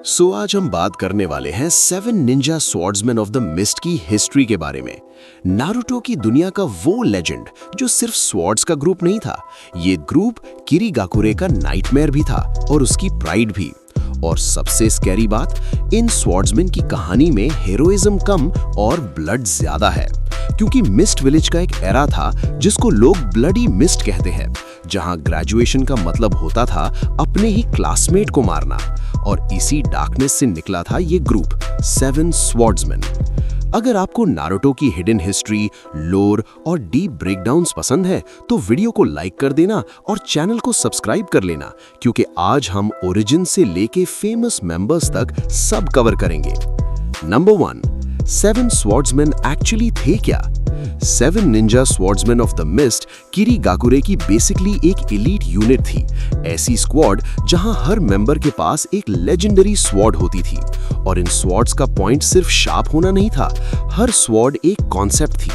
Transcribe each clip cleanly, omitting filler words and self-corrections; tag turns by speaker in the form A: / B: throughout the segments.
A: आज हम बात करने वाले हैं 7 ninja swordsman of the mist की हिस्ट्री के बारे में। नारुतो की दुनिया का वो लेजेंड जो सिर्फ स्वॉर्ड्स का ग्रुप नहीं था, ये ग्रुप किरीगाकुरे का नाइटमेयर भी था और उसकी प्राइड भी। और सबसे स्कैरी बात, इन स्वॉर्ड्समैन की कहानी में हीरोइज्म कम और ब्लड ज्यादा है, क्योंकि मिस्ट विलेज का एक एरा था जिसको लोग ब्लडी मिस्ट कहते हैं, जहां ग्रेजुएशन का मतलब होता था अपने ही क्लासमेट को मारना। और इसी डार्कनेस से निकला था ये ग्रुप 7 स्वॉर्ड्समैन। अगर आपको नारुतो की हिडन हिस्ट्री, लोर और डीप ब्रेकडाउन्स पसंद है तो वीडियो को लाइक कर देना और चैनल को सब्सक्राइब कर लेना, क्योंकि आज हम ओरिजिन से लेके फेमस मेंबर्स तक सब कवर करेंगे। नंबर 1, 7 स्वॉर्ड्समैन एक्चुअली थे क्या? 7 ninja swordsman of the mist Kirigakure की बेसिकली एक एलीट यूनिट थी, ऐसी स्क्वाड जहां हर मेंबर के पास एक लेजेंडरी स्वॉर्ड होती थी। और इन स्वॉर्ड्स का पॉइंट सिर्फ शार्प होना नहीं था, हर स्वॉर्ड एक कॉन्सेप्ट थी।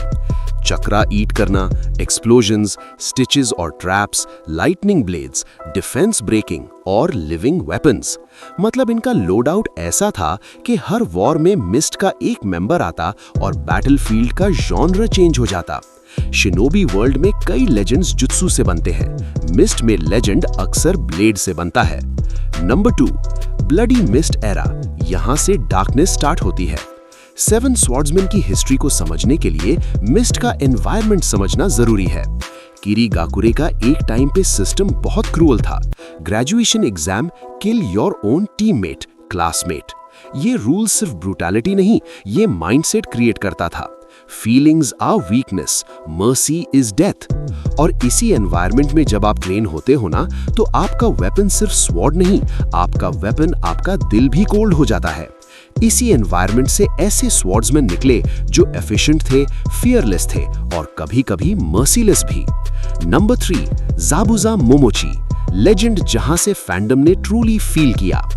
A: चक्रा ईट करना, एक्सप्लोजन्स, स्टिचेस और traps, lightning blades, defence breaking और लिविंग वेपन्स। मतलब इनका लोड आउट ऐसा था कि हर वॉर में मिस्ट का एक मेंबर आता और बैटलफील्ड का जॉनर चेंज हो जाता। शिनोबी वर्ल्ड में कई लेजेंड्स जुत्सु से बनते हैं, मिस्ट में लेजेंड अक्सर ब्लेड से बनता है। Number 2, bloody mist era. यहां से डार्कनेस स्टार्ट होती है। 7 स्वॉर्ड्समैन की हिस्ट्री को समझने के लिए मिस्ट का एनवायरनमेंट समझना जरूरी है। किरीगाकुरे का एक टाइम पे सिस्टम बहुत क्रूअल था। Graduation exam, kill your own teammate, classmate. ये रूल सिर्फ ब्रूटैलिटी नहीं, ये माइंडसेट क्रिएट करता था। Feelings are weakness, mercy is death. और इसी एनवायरनमेंट में जब आप ट्रेन होते हो ना, तो आपका वेपन सिर्फ स्वॉर्ड नहीं, आपका वेपन आपका दिल भी कोल्ड हो जाता है। इसी एनवायरनमेंट से ऐसे स्वॉर्ड्समैन निकले जो एफिशिएंट थे, फियरलेस थे और कभी-कभी मर्सीलेस भी। नंबर 3, ज़ाबुज़ा मोमोची, लेजेंड जहां से फैंडम ने ट्रूली फील किया।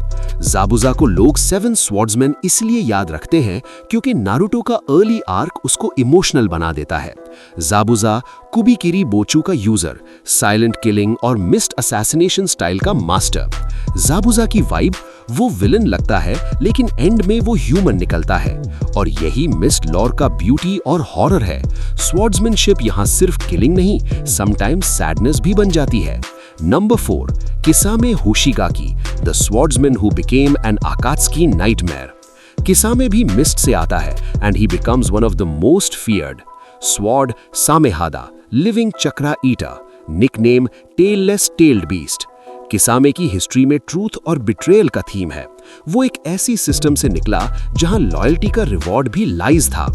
A: ज़ाबुज़ा को लोग 7 स्वॉर्ड्समैन इसलिए याद रखते हैं क्योंकि नारुतो का अर्ली आर्क उसको इमोशनल बना देता है। ज़ाबुज़ा कुबिकिरी बोचू का यूजर, साइलेंट किलिंग और मिस्ट असैसिनेशन स्टाइल का मास्टर। ज़ाबुज़ा की वाइब, वो विलन लगता है लेकिन एंड में वो ह्यूमन निकलता है। और यही मिस्ट लॉर का ब्यूटी और हॉरर है। स्वॉर्ड्समैनशिप यहाँ सिर्फ किलिंग नहीं, समटाइम्स सैडनेस भी बन जाती है। Number 4, Kisame Hoshigaki, the swordsman who became an Akatsuki nightmare. Kisame भी मिस्ट से आता है and he becomes one of the most feared. Sword Samehada, living chakra eater, nickname tailless tailed beast. Kisame की history में ट्रूथ और betrayal का theme है। वो एक ऐसी सिस्टम से निकला जहां लॉयल्टी का रिवॉर्ड भी लाइज था।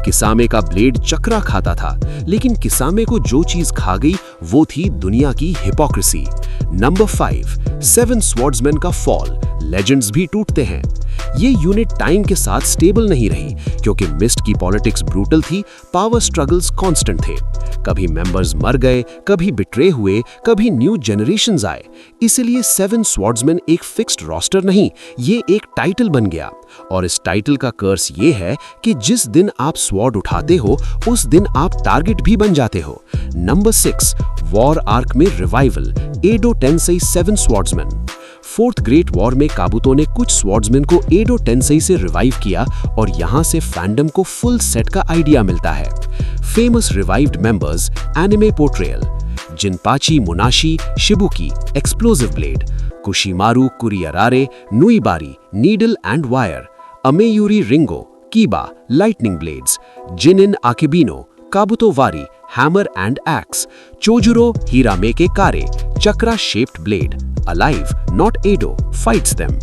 A: किसामे का ब्लेड चक्रा खाता था, लेकिन किसामे को जो चीज खा गई वो थी दुनिया की हिपोक्रेसी। नंबर 5, 7 स्वॉर्ड्समैन का फॉल, लेजेंड्स भी टूटते हैं। ये यूनिट टाइम के साथ स्टेबल नहीं रही क्योंकि मिस्ट की पॉलिटिक्स ब्रूटल थी, पावर स्ट्रगल्स कांस्टेंट थे। कभी मेंबर्स मर गए, कभी बिट्रे हुए, कभी न्यू जनरेशंस आए। इसलिए 7 स्वॉर्ड्समैन एक फिक्स्ड रोस्टर नहीं, ये एक टाइटल बन गया। और इस टाइटल का कर्स ये है कि जिस दिन आप स्वॉर्ड उठाते हो उस दिन आप टारगेट भी बन जाते हो। नंबर 6, वॉर आर्क में रिवाइवल, एडो टेंसेई 7 स्वॉर्ड्समैन। 4th ग्रेट वॉर में काबुतो ने कुछ स्वॉर्ड्समैन को एडो टेंसेई से रिवाइव किया और यहां से फैंडम को फुल सेट का आइडिया मिलता है। Famous revived members, anime portrayal, Jinpachi Munashi Shibuki, explosive blade, Kushimaru Kuriarare, Nuibari, needle and wire, Ameyuri Ringo, Kiba, lightning blades, Jinin Akebino, Kabutowari, hammer and axe, Chojuro Hiramekarei, chakra shaped blade, alive not Edo, fights them.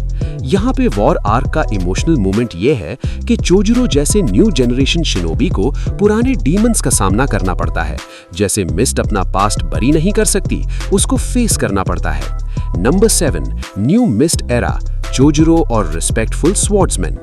A: यहाँ पे war arc का emotional moment ये है कि चोजुरो जैसे new generation shinobi को पुराने demons का सामना करना पड़ता है। जैसे मिस्ट अपना पास्ट बरी नहीं कर सकती, उसको फेस करना पड़ता है। नंबर 7, न्यू मिस्ट एरा, चोजुरो और रिस्पेक्टफुल स्वॉर्ड्समैन।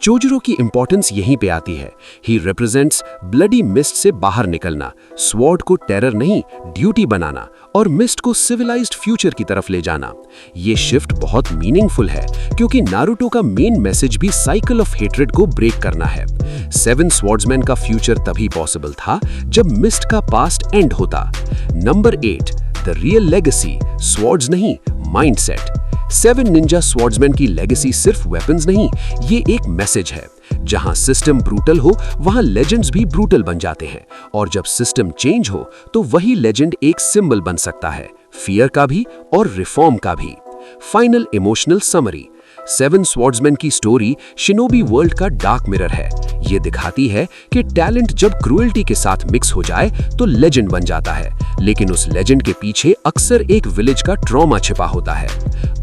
A: चोजुरो की इंपॉर्टेंस यहीं पे आती है। ही रिप्रेजेंट्स ब्लडी मिस्ट से बाहर निकलना, स्वॉर्ड को टेरर नहीं ड्यूटी बनाना और मिस्ट को सिविलाइज्ड फ्यूचर की तरफ ले जाना। ये शिफ्ट बहुत मीनिंगफुल है क्योंकि नारुतो का मेन मैसेज भी साइकिल ऑफ हेट्रेड को ब्रेक करना है। 7 स्वॉर्ड्समैन का फ्यूचर तभी पॉसिबल था जब मिस्ट का पास्ट एंड होता। Number 8, the real legacy, swords नहीं माइंडसेट। सेवन निंजा स्वॉर्ड्समैन की लेगेसी सिर्फ वेपन्स नहीं, ये एक मैसेज है। जहां सिस्टम ब्रूटल हो वहां लेजेंड्स भी ब्रूटल बन जाते हैं, और जब सिस्टम चेंज हो तो वही लेजेंड एक सिंबल बन सकता है, फियर का भी और रिफॉर्म का भी। Final emotional summary, seven swordsman की स्टोरी शिनोबी वर्ल्ड का डार्क मिरर है। ये दिखाती है कि टैलेंट जब क्रूएल्टी के साथ मिक्स हो जाए तो लेजेंड बन जाता है, लेकिन उस लेजेंड के पीछे अक्सर एक विलेज का ट्रॉमा छिपा होता है।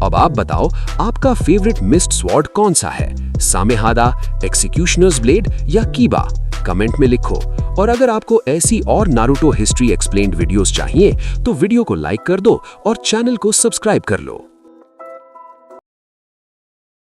A: अब आप बताओ, आपका फेवरेट मिस्ट स्वॉर्ड कौन सा है? सामेहादा, एक्सिक्यूशनर्स ब्लेड या कीबा? कमेंट में लिखो। और अगर आपको ऐसी और नारुतो हिस्ट्री एक्सप्लेन्ड वीडियोस चाहिए तो वीडियो को लाइक कर दो और चैनल को सब्सक्राइब कर लो।